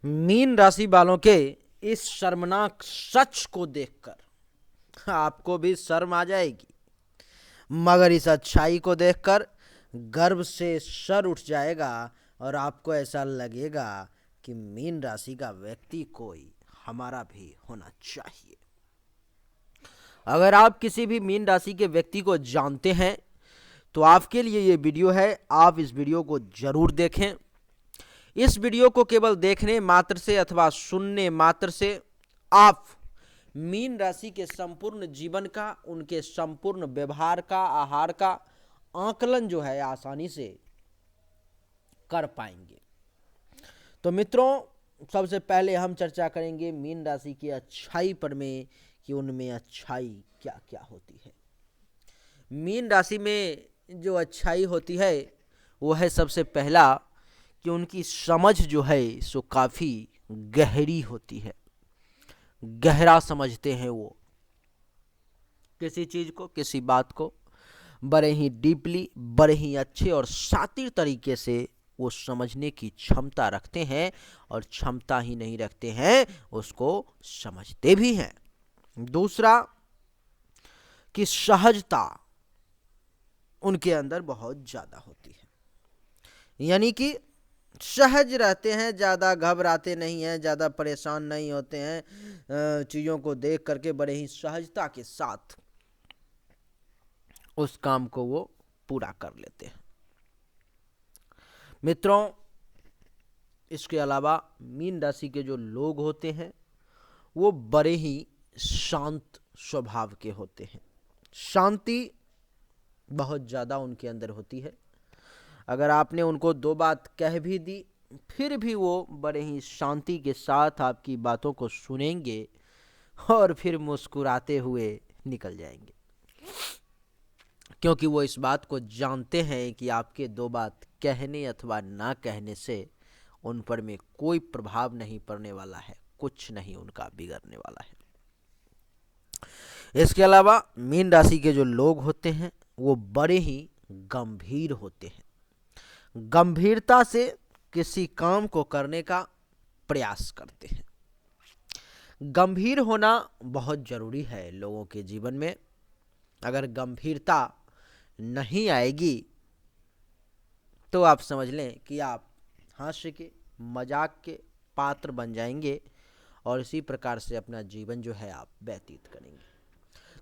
Mean राशि वालों के इस शर्मनाक सच को देखकर आपको भी शर्म आ जाएगी, मगर इस अच्छाई को देखकर गर्व से सर उठ जाएगा और आपको ऐसा लगेगा कि मीन राशि का व्यक्ति कोई हमारा भी होना चाहिए। अगर आप किसी भी मीन राशि के व्यक्ति को जानते हैं तो आपके लिए ये वीडियो है, आप इस वीडियो को जरूर देखें। इस वीडियो को केवल देखने मात्र से अथवा सुनने मात्र से आप मीन राशि के संपूर्ण जीवन का, उनके संपूर्ण व्यवहार का, आहार का आकलन जो है आसानी से कर पाएंगे। तो मित्रों, सबसे पहले हम चर्चा करेंगे मीन राशि की अच्छाई पर में कि उनमें अच्छाई क्या क्या होती है। मीन राशि में जो अच्छाई होती है वो है सबसे पहला कि उनकी समझ जो है सो काफ़ी गहरी होती है। गहरा समझते हैं वो किसी चीज़ को, किसी बात को बड़े ही डीपली, बड़े ही अच्छे और शातिर तरीके से वो समझने की क्षमता रखते हैं, और क्षमता ही नहीं रखते हैं, उसको समझते भी हैं। दूसरा कि सहजता उनके अंदर बहुत ज़्यादा होती है, यानी कि सहज रहते हैं, ज़्यादा घबराते नहीं हैं, ज़्यादा परेशान नहीं होते हैं। चीज़ों को देख करके बड़े ही सहजता के साथ उस काम को वो पूरा कर लेते हैं। मित्रों, इसके अलावा मीन राशि के जो लोग होते हैं वो बड़े ही शांत स्वभाव के होते हैं। शांति बहुत ज़्यादा उनके अंदर होती है। अगर आपने उनको दो बात कह भी दी फिर भी वो बड़े ही शांति के साथ आपकी बातों को सुनेंगे और फिर मुस्कुराते हुए निकल जाएंगे, क्योंकि वो इस बात को जानते हैं कि आपके दो बात कहने अथवा ना कहने से उन पर में कोई प्रभाव नहीं पड़ने वाला है, कुछ नहीं उनका बिगड़ने वाला है। इसके अलावा मीन राशि के जो लोग होते हैं वो बड़े ही गंभीर होते हैं। गंभीरता से किसी काम को करने का प्रयास करते हैं। गंभीर होना बहुत ज़रूरी है लोगों के जीवन में। अगर गंभीरता नहीं आएगी तो आप समझ लें कि आप हास्य के, मजाक के पात्र बन जाएंगे और इसी प्रकार से अपना जीवन जो है आप व्यतीत करेंगे।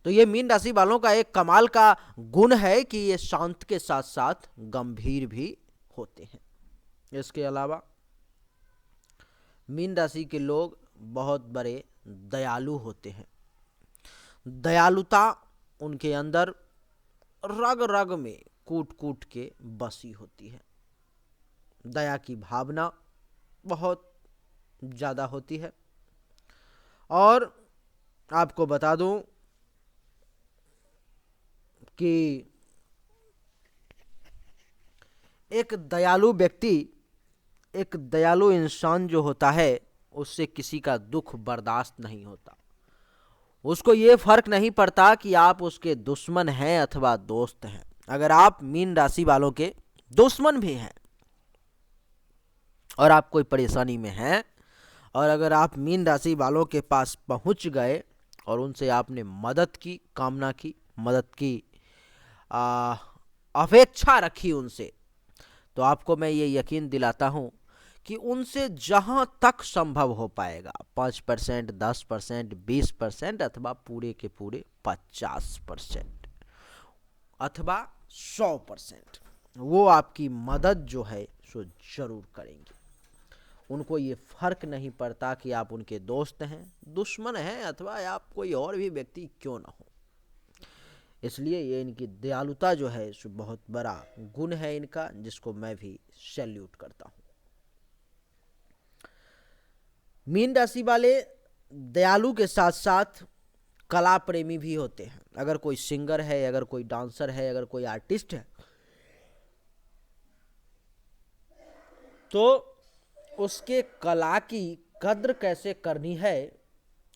तो ये मीन राशि वालों का एक कमाल का गुण है कि ये शांत के साथ साथ गंभीर भी होते हैं। इसके अलावा मीन राशि के लोग बहुत बड़े दयालु होते हैं। दयालुता उनके अंदर रग रग में कूट कूट के बसी होती है। दया की भावना बहुत ज़्यादा होती है। और आपको बता दूं कि एक दयालु व्यक्ति, एक दयालु इंसान जो होता है उससे किसी का दुख बर्दाश्त नहीं होता। उसको ये फर्क नहीं पड़ता कि आप उसके दुश्मन हैं अथवा दोस्त हैं। अगर आप मीन राशि वालों के दुश्मन भी हैं और आप कोई परेशानी में हैं, और अगर आप मीन राशि वालों के पास पहुंच गए और उनसे आपने मदद की कामना की, मदद की अपेक्षा रखी उनसे, तो आपको मैं ये यकीन दिलाता हूँ कि उनसे जहाँ तक संभव हो पाएगा 5%, 10%, 20% अथवा पूरे के पूरे 50% अथवा 100% वो आपकी मदद जो है सो जरूर करेंगे। उनको ये फर्क नहीं पड़ता कि आप उनके दोस्त हैं, दुश्मन हैं अथवा आप कोई और भी व्यक्ति क्यों ना हो। इसलिए ये इनकी दयालुता जो है सो बहुत बड़ा गुण है इनका, जिसको मैं भी सैल्यूट करता हूँ। मीन राशि वाले दयालु के साथ साथ कला प्रेमी भी होते हैं। अगर कोई सिंगर है, अगर कोई डांसर है, अगर कोई आर्टिस्ट है, तो उसके कला की कद्र कैसे करनी है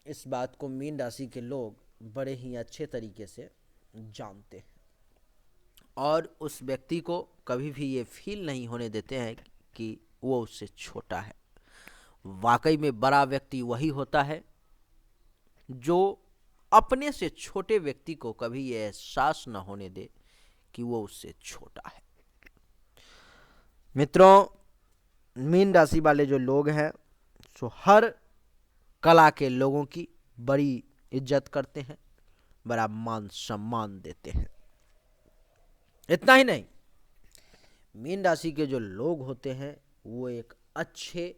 इस बात को मीन राशि के लोग बड़े ही अच्छे तरीके से जानते हैं, और उस व्यक्ति को कभी भी ये फील नहीं होने देते हैं कि वो उससे छोटा है। वाकई में बड़ा व्यक्ति वही होता है जो अपने से छोटे व्यक्ति को कभी यह एहसास न होने दे कि वो उससे छोटा है। मित्रों, मीन राशि वाले जो लोग हैं सो हर कला के लोगों की बड़ी इज्जत करते हैं, बड़ा मान सम्मान देते हैं। इतना ही नहीं, मीन राशि के जो लोग होते हैं वो एक अच्छे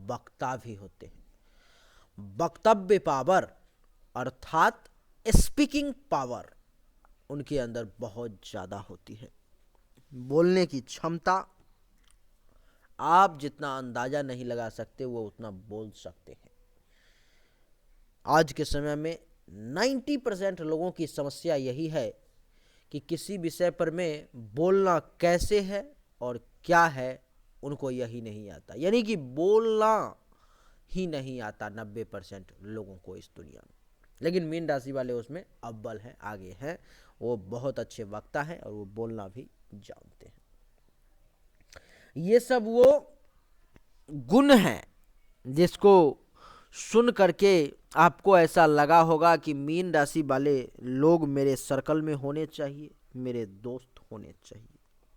वक्ता भी होते हैं। वक्तव्य पावर अर्थात स्पीकिंग पावर उनके अंदर बहुत ज़्यादा होती है। बोलने की क्षमता आप जितना अंदाज़ा नहीं लगा सकते वो उतना बोल सकते हैं। आज के समय में 90% लोगों की समस्या यही है कि किसी विषय पर में बोलना कैसे है और क्या है उनको यही नहीं आता, यानी कि बोलना ही नहीं आता 90% लोगों को इस दुनिया में। लेकिन मीन राशि वाले उसमें अव्वल हैं, आगे हैं, वो बहुत अच्छे वक्ता हैं और वो बोलना भी जानते हैं। ये सब वो गुण हैं जिसको सुन करके आपको ऐसा लगा होगा कि मीन राशि वाले लोग मेरे सर्कल में होने चाहिए, मेरे दोस्त होने चाहिए,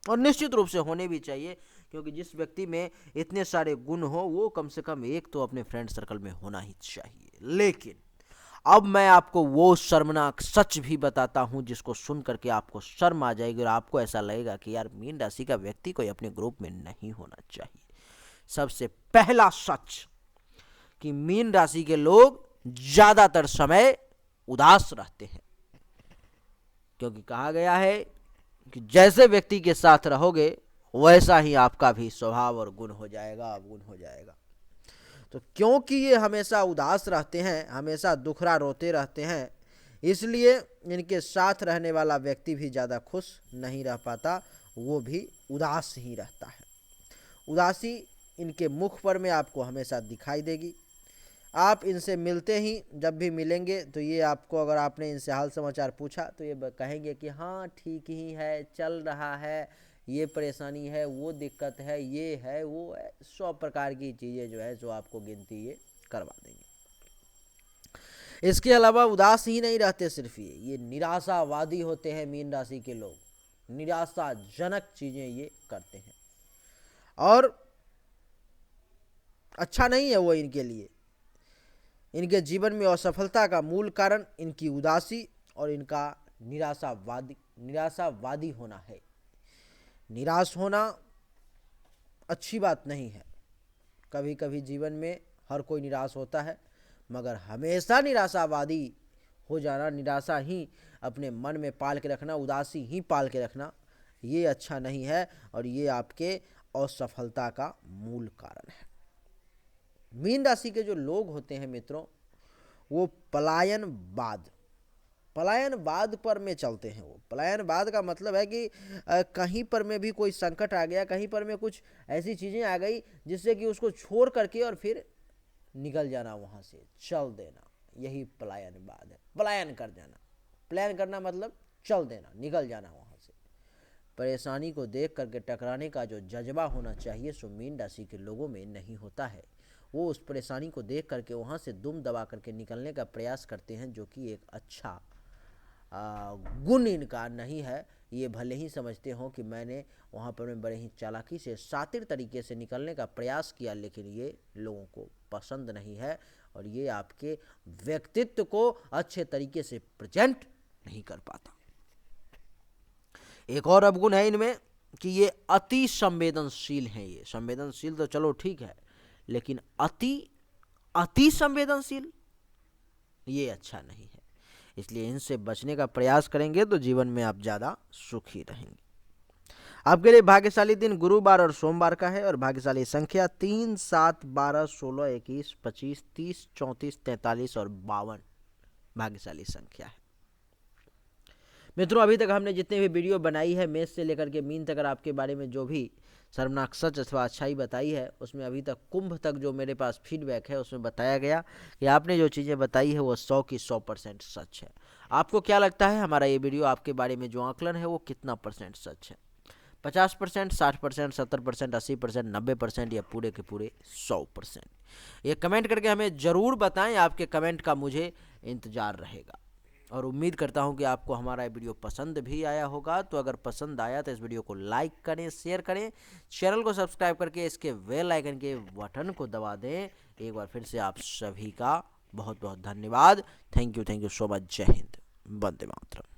और निश्चित रूप से होने भी चाहिए, क्योंकि जिस व्यक्ति में इतने सारे गुण हो वो कम से कम एक तो अपने फ्रेंड सर्कल में होना ही चाहिए। लेकिन अब मैं आपको वो शर्मनाक सच भी बताता हूं जिसको सुन करके आपको शर्म आ जाएगी और आपको ऐसा लगेगा कि यार मीन राशि का व्यक्ति कोई अपने ग्रुप में नहीं होना चाहिए। सबसे पहला सच कि मीन राशि के लोग ज्यादातर समय उदास रहते हैं, क्योंकि कहा गया है कि जैसे व्यक्ति के साथ रहोगे वैसा ही आपका भी स्वभाव और गुण हो जाएगा, अवगुण हो जाएगा। तो क्योंकि ये हमेशा उदास रहते हैं, हमेशा दुखरा रोते रहते हैं, इसलिए इनके साथ रहने वाला व्यक्ति भी ज़्यादा खुश नहीं रह पाता, वो भी उदास ही रहता है। उदासी इनके मुख पर में आपको हमेशा दिखाई देगी। आप इनसे मिलते ही, जब भी मिलेंगे तो ये आपको, अगर आपने इनसे हाल समाचार पूछा तो ये कहेंगे कि हाँ ठीक ही है, चल रहा है, ये परेशानी है, वो दिक्कत है, ये है, वो है, 100 प्रकार की चीज़ें जो है जो आपको गिनती ये करवा देंगे। इसके अलावा उदास ही नहीं रहते सिर्फ ये निराशावादी होते हैं। मीन राशि के लोग निराशाजनक चीज़ें ये करते हैं और अच्छा नहीं है वो इनके लिए। इनके जीवन में असफलता का मूल कारण इनकी उदासी और इनका निराशावादी होना है। निराश होना अच्छी बात नहीं है। कभी कभी जीवन में हर कोई निराश होता है, मगर हमेशा निराशावादी हो जाना, निराशा ही अपने मन में पाल के रखना, उदासी ही पाल के रखना, ये अच्छा नहीं है और ये आपके असफलता का मूल कारण है। मीन राशि के जो लोग होते हैं मित्रों, वो पलायनवाद पर में चलते हैं। वो पलायनवाद का मतलब है कि कहीं पर में भी कोई संकट आ गया, कहीं पर में कुछ ऐसी चीज़ें आ गई जिससे कि उसको छोड़ करके और फिर निकल जाना, वहाँ से चल देना, यही पलायनवाद है। पलायन कर जाना, प्लान करना मतलब चल देना, निकल जाना वहाँ से। परेशानी को देख करके टकराने का जो जज्बा होना चाहिए सो मीन राशि के लोगों में नहीं होता है। वो उस परेशानी को देख करके वहाँ से दुम दबा करके निकलने का प्रयास करते हैं, जो कि एक अच्छा गुण इनका नहीं है। ये भले ही समझते हो कि मैंने वहाँ पर मैं बड़े ही चालाकी से शातिर तरीके से निकलने का प्रयास किया, लेकिन ये लोगों को पसंद नहीं है और ये आपके व्यक्तित्व को अच्छे तरीके से प्रेजेंट नहीं कर पाता। एक और अवगुण है इनमें कि ये अति संवेदनशील हैं। ये संवेदनशील तो चलो ठीक है, लेकिन अति संवेदनशील ये अच्छा नहीं है। इसलिए इनसे बचने का प्रयास करेंगे तो जीवन में आप ज़्यादा सुखी रहेंगे। आपके लिए भाग्यशाली दिन गुरुवार और सोमवार का है और भाग्यशाली संख्या 3, 7, 12, 16, 21, 25, 30, 34, 43 और 52 भाग्यशाली संख्या है। मित्रों, अभी तक हमने जितने भी वीडियो बनाई है, मेष से लेकर के मीन तक आपके बारे में जो भी शर्मनाक सच अथवा अच्छाई बताई है, उसमें अभी तक कुंभ तक जो मेरे पास फीडबैक है उसमें बताया गया कि आपने जो चीज़ें बताई है वो 100 की 100% सच है। आपको क्या लगता है, हमारा ये वीडियो आपके बारे में जो आकलन है वो कितना % सच है? 50%, 60%, 70%, 80%, 90% या पूरे के पूरे 100%? ये कमेंट करके हमें ज़रूर बताएं, आपके कमेंट का मुझे इंतज़ार रहेगा। और उम्मीद करता हूं कि आपको हमारा ये वीडियो पसंद भी आया होगा। तो अगर पसंद आया तो इस वीडियो को लाइक करें, शेयर करें, चैनल को सब्सक्राइब करके इसके बेल आइकन के बटन को दबा दें। एक बार फिर से आप सभी का बहुत बहुत धन्यवाद। Thank you so much. जय हिंद, वंदे मातरम।